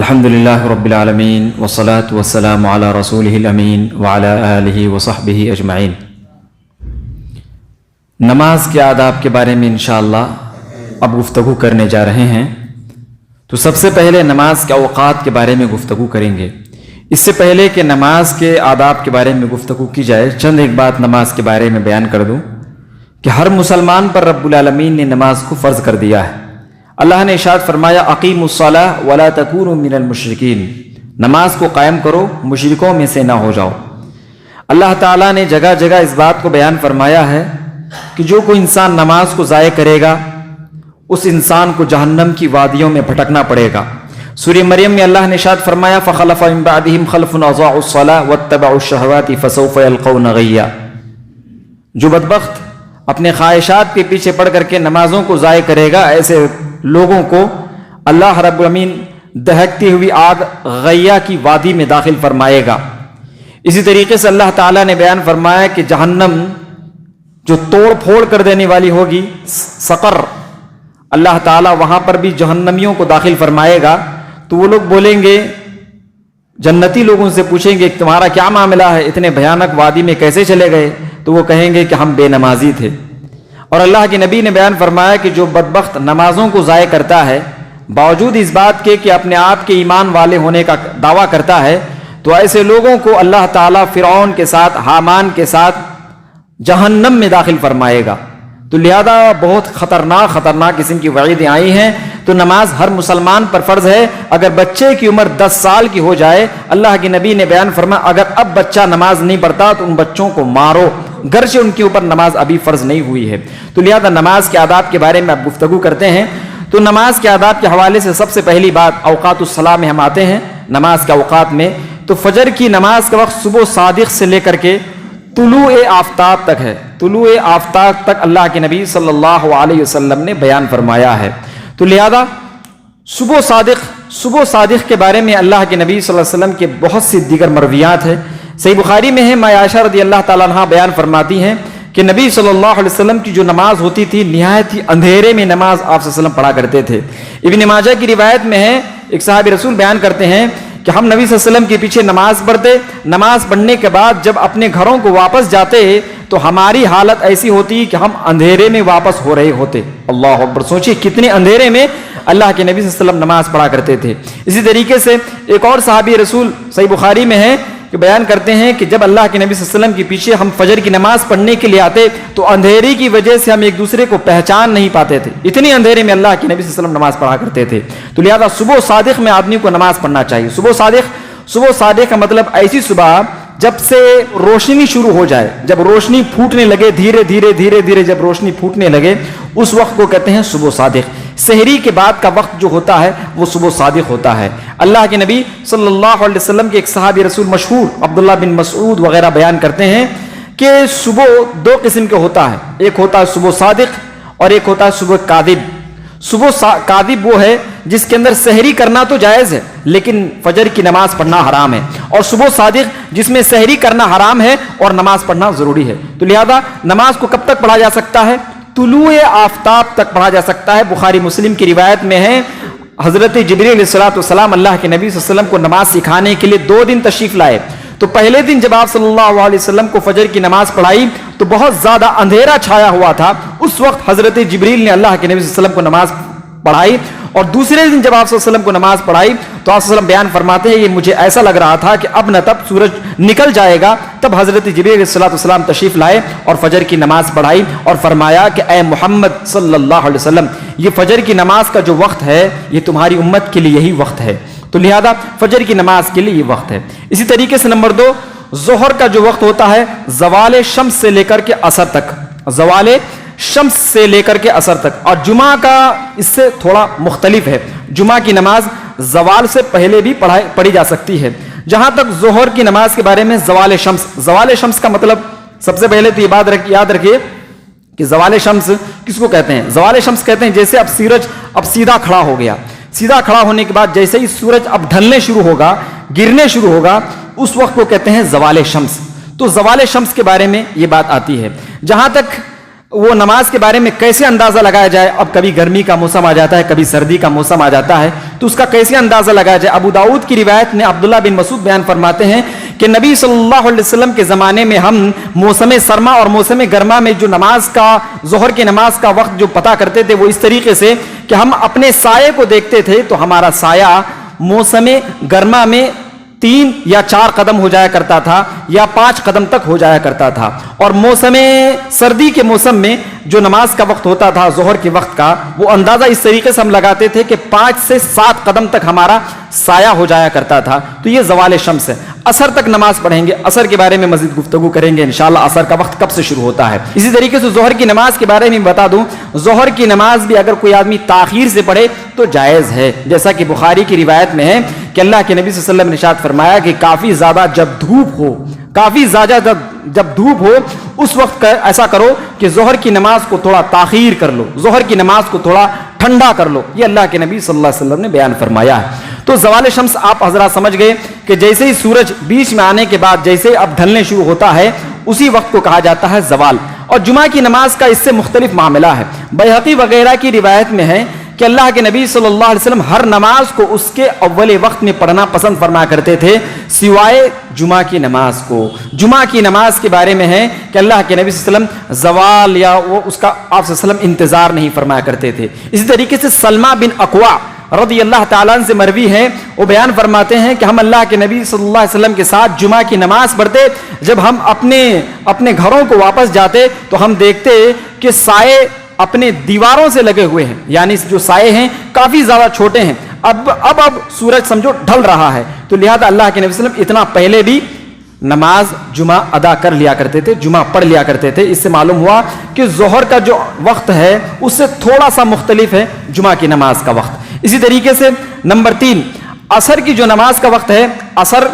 الحمدللہ رب العالمین والصلاة والسلام علی رسولہ الامین وعلی آلہ وصحبہ اجمعین۔ نماز کے آداب کے بارے میں انشاءاللہ اب گفتگو کرنے جا رہے ہیں۔ تو سب سے پہلے نماز کے اوقات کے بارے میں گفتگو کریں گے۔ اس سے پہلے کہ نماز کے آداب کے بارے میں گفتگو کی جائے، چند ایک بات نماز کے بارے میں بیان کر دوں کہ ہر مسلمان پر رب العالمین نے نماز کو فرض کر دیا ہے۔ اللہ نے ارشاد فرمایا اقیموا الصلاۃ ولا تکونوا من المشرکین، نماز کو قائم کرو، مشرکوں میں سے نہ ہو جاؤ۔ اللہ تعالیٰ نے جگہ جگہ اس بات کو بیان فرمایا ہے کہ جو کوئی انسان نماز کو ضائع کرے گا اس انسان کو جہنم کی وادیوں میں بھٹکنا پڑے گا۔ سورہ مریم میں اللہ نے ارشاد فرمایا فخلف من بعدهم خلف اضاعوا الصلاۃ واتبعوا الشهوات فسوف يلقون غیا، جو بدبخت اپنے خواہشات کے پیچھے پڑ کر کے نمازوں کو ضائع کرے گا، ایسے لوگوں کو اللہ رب العالمین دہکتی ہوئی آگ غیا کی وادی میں داخل فرمائے گا۔ اسی طریقے سے اللہ تعالیٰ نے بیان فرمایا کہ جہنم جو توڑ پھوڑ کر دینے والی ہوگی، سقر، اللہ تعالیٰ وہاں پر بھی جہنمیوں کو داخل فرمائے گا۔ تو وہ لوگ بولیں گے، جنتی لوگوں سے پوچھیں گے تمہارا کیا معاملہ ہے، اتنے بھیانک وادی میں کیسے چلے گئے؟ تو وہ کہیں گے کہ ہم بے نمازی تھے۔ اور اللہ کے نبی نے بیان فرمایا کہ جو بدبخت نمازوں کو ضائع کرتا ہے باوجود اس بات کے کہ اپنے آپ کے ایمان والے ہونے کا دعویٰ کرتا ہے، تو ایسے لوگوں کو اللہ تعالیٰ فرعون کے ساتھ، حامان کے ساتھ جہنم میں داخل فرمائے گا۔ تو لہذا بہت خطرناک قسم کی وعیدیں آئی ہیں۔ تو نماز ہر مسلمان پر فرض ہے۔ اگر بچے کی عمر 10 سال کی ہو جائے، اللہ کے نبی نے بیان فرمایا اگر اب بچہ نماز نہیں پڑھتا تو ان بچوں کو مارو، گرچہ ان کے اوپر نماز ابھی فرض نہیں ہوئی ہے۔ تو لہذا نماز کے آداب کے بارے میں اب گفتگو کرتے ہیں۔ تو نماز کے آداب کے حوالے سے سب سے پہلی بات اوقات الصلاۃ میں ہم آتے ہیں۔ نماز کے اوقات میں تو فجر کی نماز کا وقت صبح صادق سے لے کر کے طلوع آفتاب تک ہے۔ طلوع آفتاب تک اللہ کے نبی صلی اللہ علیہ وسلم نے بیان فرمایا ہے۔ تو لہذا صبح صادق کے بارے میں اللہ کے نبی صلی اللہ علیہ وسلم کے بہت سی دیگر مرویات ہیں۔ صحیح بخاری میں ہے، ماں عائشہ رضی اللہ تعالیٰ عنہا بیان فرماتی ہیں کہ نبی صلی اللہ علیہ وسلم کی جو نماز ہوتی تھی نہایت ہی اندھیرے میں نماز آپ صلی اللہ علیہ وسلم پڑھا کرتے تھے۔ ابن ماجہ کی روایت میں ہے، ایک صحابی رسول بیان کرتے ہیں کہ ہم نبی صلی اللہ علیہ وسلم کے پیچھے نماز پڑھتے، نماز پڑھنے کے بعد جب اپنے گھروں کو واپس جاتے تو ہماری حالت ایسی ہوتی کہ ہم اندھیرے میں واپس ہو رہے ہوتے۔ اللہ اکبر، سوچیے کتنے اندھیرے میں اللہ کے نبی صلی اللہ علیہ وسلم نماز پڑھا کرتے تھے۔ اسی طریقے سے ایک اور صحابی رسول صحیح بخاری میں ہے کہ بیان کرتے ہیں کہ جب اللہ کے نبی صلی اللہ علیہ وسلم کے پیچھے ہم فجر کی نماز پڑھنے کے لیے آتے تو اندھیرے کی وجہ سے ہم ایک دوسرے کو پہچان نہیں پاتے تھے، اتنے اندھیرے میں اللہ کے نبی صلی اللہ علیہ وسلم نماز پڑھا کرتے تھے۔ تو لہذا صبح صادق میں آدمی کو نماز پڑھنا چاہیے۔ صبح صادق کا مطلب ایسی صبح جب سے روشنی شروع ہو جائے، جب روشنی پھوٹنے لگے، دھیرے دھیرے جب روشنی پھوٹنے لگے، اس وقت کو کہتے ہیں صبح صادق۔ سحری کے بعد کا وقت جو ہوتا ہے وہ صبح صادق ہوتا ہے۔ اللہ کے نبی صلی اللہ علیہ وسلم کے ایک صحابی رسول مشہور عبداللہ بن مسعود وغیرہ بیان کرتے ہیں کہ صبح 2 قسم کے ہوتا ہے، ایک ہوتا ہے صبح صادق اور ایک ہوتا ہے صبح کاذب۔ صبح کاذب وہ ہے جس کے اندر سحری کرنا تو جائز ہے لیکن فجر کی نماز پڑھنا حرام ہے، اور صبح صادق جس میں سحری کرنا حرام ہے اور نماز پڑھنا ضروری ہے۔ تو لہذا نماز کو کب تک پڑھا جا سکتا ہے؟ طلوع آفتاب تک پڑھا جا سکتا ہے۔ بخاری مسلم کی روایت میں ہے حضرت جبریل علیہ السلام اللہ کے نبی صلی اللہ علیہ وسلم کو نماز سکھانے کے لیے 2 دن تشریف لائے۔ تو پہلے دن جب آپ صلی اللہ علیہ وسلم کو فجر کی نماز پڑھائی تو بہت زیادہ اندھیرا چھایا ہوا تھا، اس وقت حضرت جبریل نے اللہ کے نبی صلی اللہ علیہ وسلم کو نماز پڑھائی۔ اور دوسرے دن جب آپ صلی اللہ علیہ وسلم کو نماز پڑھائی تو آپ صلی اللہ علیہ وسلم بیان فرماتے ہیں یہ مجھے ایسا لگ رہا تھا کہ اب نہ تب سورج نکل جائے گا، تب حضرت جبریل علیہ السلام تشریف لائے اور فجر کی نماز پڑھائی اور فرمایا کہ اے محمد صلی اللہ علیہ وسلم، یہ فجر کی نماز کا جو وقت ہے یہ تمہاری امت کے لیے یہی وقت ہے۔ تو لہذا فجر کی نماز کے لیے یہ وقت ہے۔ اسی طریقے سے نمبر 2، ظہر کا جو وقت ہوتا ہے زوال شمس سے لے کر کے عصر تک، زوال شمس سے لے کر کے عصر تک۔ اور جمعہ کا اس سے تھوڑا مختلف ہے، جمعہ کی نماز زوال سے پہلے بھی پڑھی جا سکتی ہے۔ جہاں تک ظہر کی نماز کے بارے میں زوال شمس کا مطلب سب سے پہلے تو یہ بات یاد رکھیے کہ زوال شمس کس کو کہتے ہیں؟ زوال شمس کہتے ہیں جیسے اب سورج اب سیدھا کھڑا ہو گیا، سیدھا کھڑا ہونے کے بعد جیسے ہی سورج اب ڈھلنے شروع ہوگا، گرنے شروع ہوگا، اس وقت کو کہتے ہیں زوال شمس۔ تو زوال شمس کے بارے میں یہ بات آتی ہے۔ جہاں تک وہ نماز کے بارے میں کیسے اندازہ لگایا جائے. اب کبھی گرمی کا موسم آ جاتا ہے, کبھی سردی کا موسم آ جاتا ہے, تو اس کا کیسے اندازہ لگایا جائے. ابو داؤد کی روایت میں عبداللہ بن مسعود بیان فرماتے ہیں کہ نبی صلی اللہ علیہ وسلم کے زمانے میں ہم موسم سرما اور موسم گرما میں جو نماز کا, ظہر کی نماز کا وقت جو پتہ کرتے تھے وہ اس طریقے سے کہ ہم اپنے سائے کو دیکھتے تھے, تو ہمارا سایہ موسم گرما میں 3 یا 4 قدم ہو جایا کرتا تھا یا 5 قدم تک ہو جایا کرتا تھا, اور موسم سردی کے موسم میں جو نماز کا وقت ہوتا تھا ظہر کے وقت کا, وہ اندازہ اس طریقے سے ہم لگاتے تھے کہ 5 سے 7 قدم تک ہمارا سایہ ہو جایا کرتا تھا. تو یہ زوال شمس ہے. عصر تک نماز پڑھیں گے, عصر کے بارے میں مزید گفتگو کریں گے انشاءاللہ. عصر کا وقت کب سے شروع ہوتا ہے. اسی طریقے سے ظہر کی نماز کے بارے میں بتا دوں, ظہر کی نماز بھی اگر کوئی آدمی تاخیر سے پڑھے تو جائز ہے, جیسا کہ بخاری کی روایت میں ہے کہ اللہ کے نبی صلی اللہ علیہ وسلم نے ارشاد فرمایا کہ کافی زیادہ جب دھوپ ہو, کافی زیادہ جب دھوپ ہو اس وقت ایسا کرو کہ ظہر کی نماز کو تھوڑا تاخیر کر لو, ظہر کی نماز کو تھوڑا ٹھنڈا کر لو. یہ اللہ کے نبی صلی اللہ علیہ وسلم نے بیان فرمایا ہے. تو زوال شمس آپ حضرات سمجھ گئے کہ جیسے ہی سورج بیچ میں آنے کے بعد جیسے اب ڈھلنے شروع ہوتا ہے اسی وقت کو کہا جاتا ہے زوال. اور جمعہ کی نماز کا اس سے مختلف معاملہ ہے. بیہقی وغیرہ کی روایت میں ہے کہ اللہ کے نبی صلی اللہ علیہ وسلم ہر نماز کو اس کے اول وقت میں پڑھنا پسند فرمایا کرتے تھے سوائے جمعہ کی نماز کو. جمعہ کی نماز کے بارے میں ہے کہ اللہ کے نبی صلی اللہ علیہ وسلم زوال یا وہ اس کا آپ صلی اللہ علیہ وسلم انتظار نہیں فرمایا کرتے تھے. اسی طریقے سے سلمہ بن اقوا رضی اللہ تعالیٰ عنہ سے مروی ہے, وہ بیان فرماتے ہیں کہ ہم اللہ کے نبی صلی اللہ علیہ وسلم کے ساتھ جمعہ کی نماز پڑھتے, جب ہم اپنے گھروں کو واپس جاتے تو ہم دیکھتے کہ سائے اپنے دیواروں سے لگے ہوئے ہیں, یعنی جو سائے ہیں کافی زیادہ چھوٹے ہیں. اب سورج سمجھو ڈھل رہا ہے, تو لہذا اللہ کے نبی صلی اللہ علیہ وسلم اتنا پہلے بھی نماز جمعہ ادا کر لیا کرتے تھے, جمعہ پڑھ لیا کرتے تھے. اس سے معلوم ہوا کہ ظہر کا جو وقت ہے اس سے تھوڑا سا مختلف ہے جمعہ کی نماز کا وقت. اسی طریقے سے نمبر 3, عصر کی جو نماز کا وقت ہے, عصر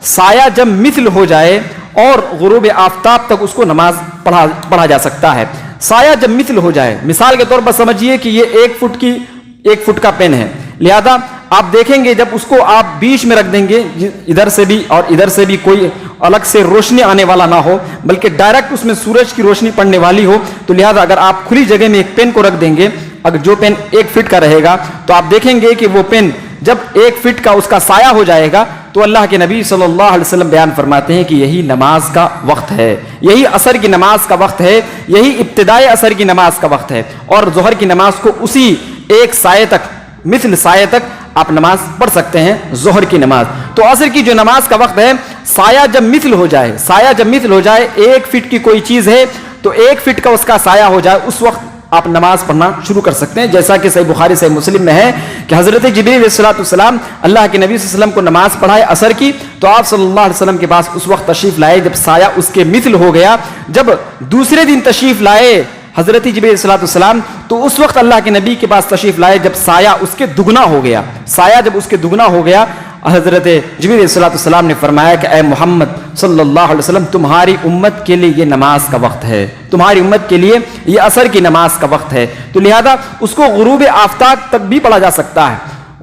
سایہ جب مثل ہو جائے اور غروب آفتاب تک اس کو نماز پڑھا جا سکتا ہے. سایہ جب مثل ہو جائے, مثال کے طور پر سمجھیے کہ یہ 1 فٹ کا پین ہے, لہذا آپ دیکھیں گے جب اس کو آپ بیچ میں رکھ دیں گے, ادھر سے بھی اور ادھر سے بھی کوئی الگ سے روشنی آنے والا نہ ہو بلکہ ڈائریکٹ اس میں سورج کی روشنی پڑنے والی ہو, تو لہذا اگر آپ کھلی جگہ میں ایک پین کو رکھ دیں گے, اگر جو پین 1 فٹ کا رہے گا تو آپ دیکھیں گے کہ وہ پین جب 1 فٹ کا اس کا سایہ ہو جائے گا تو اللہ کے نبی صلی اللہ علیہ وسلم بیان فرماتے ہیں کہ یہی نماز کا وقت ہے, یہی عصر کی نماز کا وقت ہے, یہی ابتدائی عصر کی نماز کا وقت ہے. اور ظہر کی نماز کو اسی ایک سایہ تک, مثل سایہ تک آپ نماز پڑھ سکتے ہیں ظہر کی نماز. تو عصر کی جو نماز کا وقت ہے, سایہ جب مثل ہو جائے, سایہ جب مثل ہو جائے, 1 فٹ کی کوئی چیز ہے تو 1 فٹ کا اس کا سایہ ہو جائے, اس وقت آپ نماز پڑھنا شروع کر سکتے ہیں. جیسا کہ صحیح بخاری صحیح مسلم میں ہے کہ حضرت جبریل علیہ السلام اللہ کے نبی صلی اللہ علیہ وسلم کو نماز پڑھائے عصر کی, تو آپ صلی اللہ علیہ وسلم کے پاس اس وقت تشریف لائے جب سایہ اس کے مثل ہو گیا. جب دوسرے دن تشریف لائے حضرت جبریل علیہ السلام تو اس وقت اللہ کے نبی کے پاس تشریف لائے جب سایہ اس کے دگنا ہو گیا. سایہ جب اس کے دگنا ہو گیا, حضرت جبریل علیہ السلام نے فرمایا کہ اے محمد صلی اللہ علیہ وسلم, تمہاری امت کے لیے یہ نماز کا وقت ہے, تمہاری امت کے لیے یہ عصر کی نماز کا وقت ہے. تو لہذا اس کو غروب آفتاب تک بھی پڑھا جا سکتا ہے,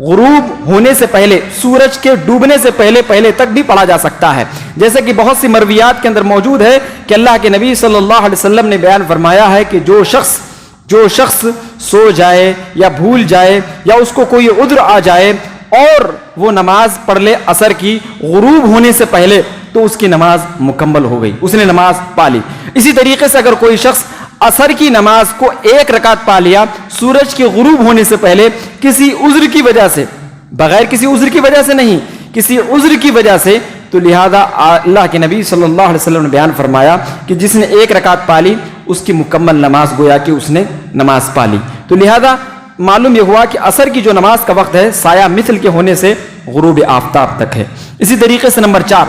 غروب ہونے سے پہلے, سورج کے ڈوبنے سے پہلے تک بھی پڑھا جا سکتا ہے. جیسے کہ بہت سی مرویات کے اندر موجود ہے کہ اللہ کے نبی صلی اللہ علیہ وسلم نے بیان فرمایا ہے کہ جو شخص سو جائے یا بھول جائے یا اس کو کوئی عذر آ جائے اور وہ نماز پڑھ لے عصر کی غروب ہونے سے پہلے, تو اس کی نماز مکمل ہو گئی, اس نے نماز پا لی. اسی طریقے سے اگر کوئی شخص عصر کی نماز کو 1 رکعت پا لیا سورج کے غروب ہونے سے پہلے کسی عذر کی وجہ سے, بغیر کسی عذر کی وجہ سے نہیں, کسی عذر کی وجہ سے, تو لہذا اللہ کے نبی صلی اللہ علیہ وسلم نے بیان فرمایا کہ جس نے 1 رکعت پا لی اس کی مکمل نماز گویا کہ اس نے نماز پا لی. تو لہذا معلوم یہ ہوا کہ عصر کی جو نماز کا وقت ہے سایہ مثل کے ہونے سے غروب آفتاب تک ہے. اسی طریقے سے نمبر 4,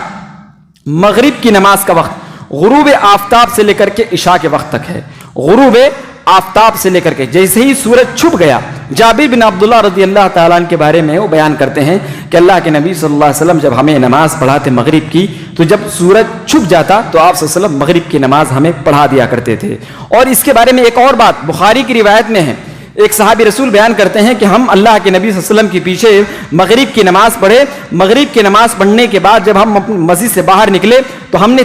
مغرب کی نماز کا وقت غروب آفتاب سے لے کر کے عشاء کے وقت تک ہے. غروب آفتاب سے لے کر کے جیسے ہی سورج چھپ گیا, جابر بن عبداللہ رضی اللہ تعالیٰ عنہ کے بارے میں وہ بیان کرتے ہیں کہ اللہ کے نبی صلی اللہ علیہ وسلم جب ہمیں نماز پڑھاتے مغرب کی, تو جب سورج چھپ جاتا تو آپ صلی اللہ علیہ وسلم مغرب کی نماز ہمیں پڑھا دیا کرتے تھے. اور اس کے بارے میں ایک اور بات بخاری کی روایت میں ہے, ایک صحابی رسول بیان کرتے ہیں کہ ہم اللہ کے نبی صلی اللہ علیہ وسلم کے پیچھے مغرب کی نماز پڑھے. مغرب کی نماز پڑھنے کے بعد جب ہم مسجد سے باہر نکلے تو ہم نے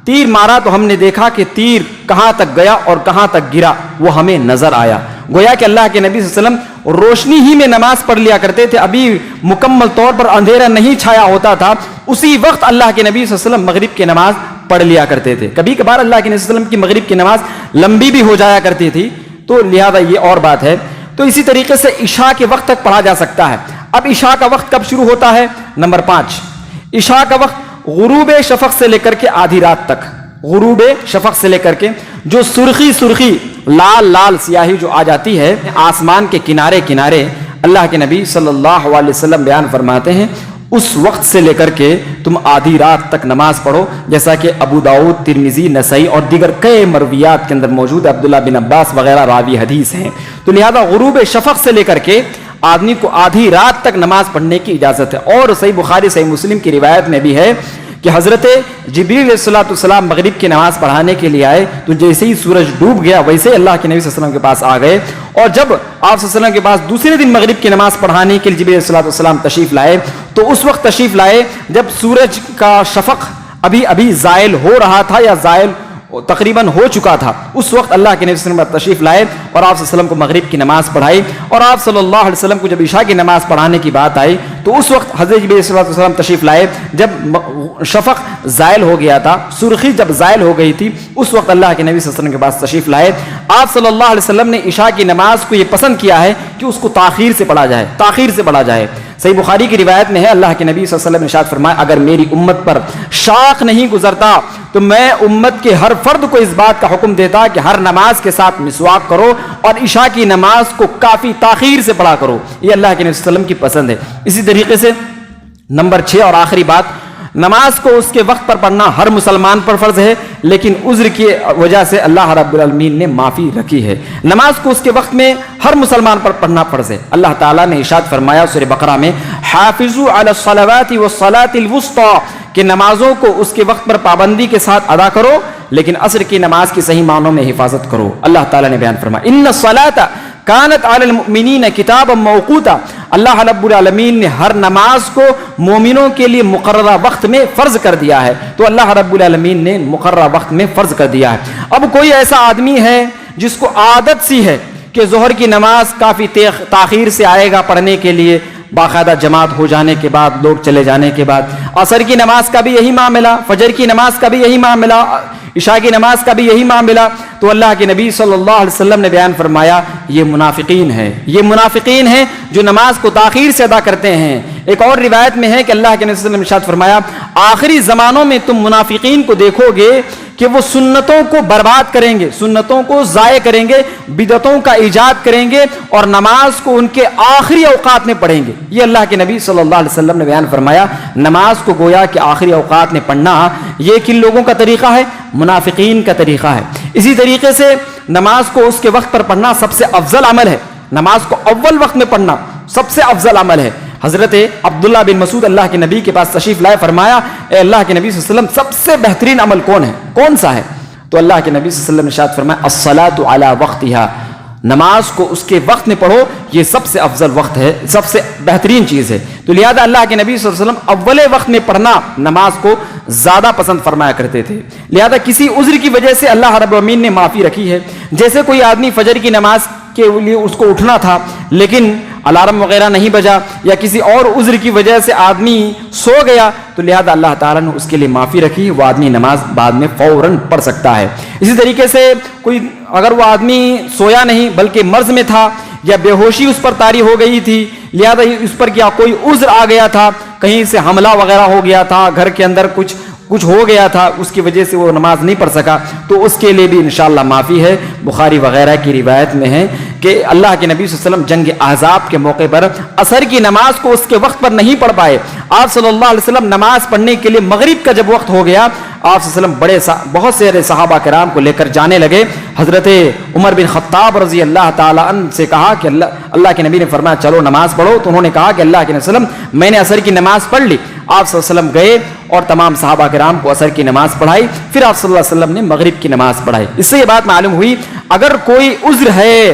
تیر مارا تو ہم نے دیکھا کہ تیر کہاں تک گیا اور کہاں تک گرا وہ ہمیں نظر آیا. گویا کہ اللہ کے نبی صلی اللہ علیہ وسلم روشنی ہی میں نماز پڑھ لیا کرتے تھے, ابھی مکمل طور پر اندھیرا نہیں چھایا ہوتا تھا, اسی وقت اللہ کے نبی صلی اللہ علیہ وسلم مغرب کی نماز پڑھ لیا کرتے تھے. کبھی کبھار اللہ کے نبی صلی اللہ علیہ وسلم کی مغرب کی نماز لمبی بھی ہو جایا کرتی تھی, تو لہذا یہ اور بات ہے. تو اسی طریقے سے عشاء کے وقت تک پڑھا جا سکتا ہے. اب عشاء کا وقت کب شروع ہوتا ہے؟ نمبر 5, عشاء کا وقت غروب شفق سے لے کر کے آدھی رات تک. غروب شفق سے لے کر کے جو سرخی لال لال سیاہی جو آ جاتی ہے آسمان کے کنارے کنارے, اللہ کے نبی صلی اللہ علیہ وسلم بیان فرماتے ہیں اس وقت سے لے کر کے تم آدھی رات تک نماز پڑھو, جیسا کہ ابو داؤد, ترمذی, نسائی اور دیگر کئی مرویات کے اندر موجود ہے, عبداللہ بن عباس وغیرہ راوی حدیث ہیں. تو لہذا غروب شفق سے لے کر کے آدمی کو آدھی رات تک نماز پڑھنے کی اجازت ہے. اور صحیح بخاری صحیح مسلم کی روایت میں بھی ہے کہ حضرت جبریل علیہ الصلوۃ والسلام مغرب کی نماز پڑھانے کے لیے آئے, تو جیسے ہی سورج ڈوب گیا ویسے ہی اللہ کے نبی صلی اللہ علیہ وسلم کے پاس آ گئے, اور جب آپ صلی اللہ علیہ وسلم کے پاس دوسرے دن مغرب کی نماز پڑھانے کے لیے جبریل علیہ الصلوۃ والسلام تشریف لائے, تو اس وقت تشریف لائے جب سورج کا شفق ابھی زائل ہو رہا تھا یا زائل تقریباً ہو چکا تھا. اس وقت اللہ کے نبی صلی اللہ علیہ وسلم تشریف لائے اور آپ صلی اللہ علیہ وسلم کو مغرب کی نماز پڑھائی. اور آپ صلی اللہ علیہ وسلم کو جب عشاء کی نماز پڑھانے کی بات آئی تو اس وقت حضرت جبریل صلی اللہ علیہ وسلم تشریف لائے جب شفق زائل ہو گیا تھا, سرخی جب زائل ہو گئی تھی, اس وقت اللہ کے نبی صلی اللہ علیہ وسلم کے پاس تشریف لائے. آپ صلی اللہ علیہ وسلم نے عشاء کی نماز کو یہ پسند کیا ہے کہ اس کو تاخیر سے پڑھا جائے. صحیح بخاری کی روایت میں ہے اللہ کے نبی صلی اللہ علیہ وسلم نے ارشاد فرمایا اگر میری امت پر شاخ نہیں گزرتا تو میں امت کے ہر فرد کو اس بات کا حکم دیتا کہ ہر نماز کے ساتھ مسواک کرو اور عشاء کی نماز کو کافی تاخیر سے پڑھا کرو. یہ اللہ کے نبی صلی اللہ علیہ وسلم کی پسند ہے. اسی طریقے سے نمبر 6 اور آخری بات, نماز کو اس کے وقت پر پڑھنا ہر مسلمان پر فرض ہے, لیکن عذر کی وجہ سے اللہ رب العالمین نے معافی رکھی ہے. نماز کو اس کے وقت میں ہر مسلمان پر پڑھنا فرض ہے. اللہ تعالیٰ نے ارشاد فرمایا سورہ بقرہ میں حافظوا علی الصلوات والصلاۃ الوسطی, کہ نمازوں کو اس کے وقت پر پابندی کے ساتھ ادا کرو لیکن عصر کی نماز کی صحیح معنوں میں حفاظت کرو. اللہ تعالیٰ نے بیان فرمایا ان الصلاۃ کانت علی المؤمنین کتابا موقوتا, اللہ رب العالمین نے ہر نماز کو مومنوں کے لیے مقررہ وقت میں فرض کر دیا ہے. تو اللہ رب العالمین نے مقررہ وقت میں فرض کر دیا ہے. اب کوئی ایسا آدمی ہے جس کو عادت سی ہے کہ ظہر کی نماز کافی تاخیر سے آئے گا پڑھنے کے لیے, باقاعدہ جماعت ہو جانے کے بعد, لوگ چلے جانے کے بعد, عصر کی نماز کا بھی یہی معاملہ, فجر کی نماز کا بھی یہی معاملہ, عشاء کی نماز کا بھی یہی معاملہ. تو اللہ کے نبی صلی اللہ علیہ وسلم نے بیان فرمایا یہ منافقین ہیں جو نماز کو تاخیر سے ادا کرتے ہیں. ایک اور روایت میں ہے کہ اللہ کے نبی صلی اللہ علیہ وسلم نے ارشاد فرمایا آخری زمانوں میں تم منافقین کو دیکھو گے کہ وہ سنتوں کو برباد کریں گے, سنتوں کو ضائع کریں گے, بدعتوں کا ایجاد کریں گے اور نماز کو ان کے آخری اوقات میں پڑھیں گے. یہ اللہ کے نبی صلی اللہ علیہ وسلم نے بیان فرمایا نماز کو گویا کہ آخری اوقات میں پڑھنا یہ کن لوگوں کا طریقہ ہے؟ منافقین کا طریقہ ہے. اسی طریقے سے نماز کو اس کے وقت پر پڑھنا سب سے افضل عمل ہے. نماز کو اول وقت میں پڑھنا سب سے افضل عمل ہے. حضرت عبداللہ بن مسعود اللہ کے نبی کے پاس تشریف لائے, فرمایا اے اللہ کے نبی صلی اللہ علیہ وسلم سب سے بہترین عمل کون سا ہے؟ تو اللہ کے نبی صلی اللہ علیہ وسلم نے ارشاد فرمایا الصلاۃ علی وقتہا, نماز کو اس کے وقت میں پڑھو, یہ سب سے افضل وقت ہے, سب سے بہترین چیز ہے. تو لہذا اللہ کے نبی صلی اللہ علیہ وسلم اول وقت میں پڑھنا نماز کو زیادہ پسند فرمایا کرتے تھے. لہذا کسی عذر کی وجہ سے اللہ رب العالمین نے معافی رکھی ہے. جیسے کوئی آدمی فجر کی نماز کے لیے اس کو اٹھنا تھا لیکن الارم وغیرہ نہیں بجا, یا کسی اور عذر کی وجہ سے آدمی سو گیا, تو لہذا اللہ تعالیٰ نے اس کے لیے معافی رکھی, وہ آدمی نماز بعد میں فوراً پڑھ سکتا ہے. اسی طریقے سے کوئی اگر وہ آدمی سویا نہیں بلکہ مرض میں تھا یا بے ہوشی اس پر طاری ہو گئی تھی, لہذا اس پر کیا کوئی عذر آ گیا تھا, کہیں سے حملہ وغیرہ ہو گیا تھا, گھر کے اندر کچھ ہو گیا تھا, اس کی وجہ سے وہ نماز نہیں پڑھ سکا, تو اس کے لیے بھی انشاءاللہ معافی ہے. بخاری وغیرہ کی روایت میں ہے کہ اللہ کے نبی صلی اللہ علیہ وسلم جنگ احزاب کے موقع پر عصر کی نماز کو اس کے وقت پر نہیں پڑھ پائے. آپ صلی اللہ علیہ وسلم نماز پڑھنے کے لیے مغرب کا جب وقت ہو گیا, آپ صلی اللہ علیہ وسلم بہت سے صحابہ کرام کو لے کر جانے لگے. حضرت عمر بن خطاب رضی اللہ تعالیٰ عنہ سے کہا کہ اللہ کے نبی نے فرمایا چلو نماز پڑھو, تو انہوں نے کہا کہ اللہ کے نبی صلی اللہ علیہ وسلم میں نے عصر کی نماز پڑھ لی. آپ صلی اللہ علیہ وسلم گئے اور تمام صحابہ کرام کو عصر کی نماز پڑھائی, پھر آپ صلی اللہ علیہ وسلم نے مغرب کی نماز پڑھائی. اس سے یہ بات معلوم ہوئی اگر کوئی عذر ہے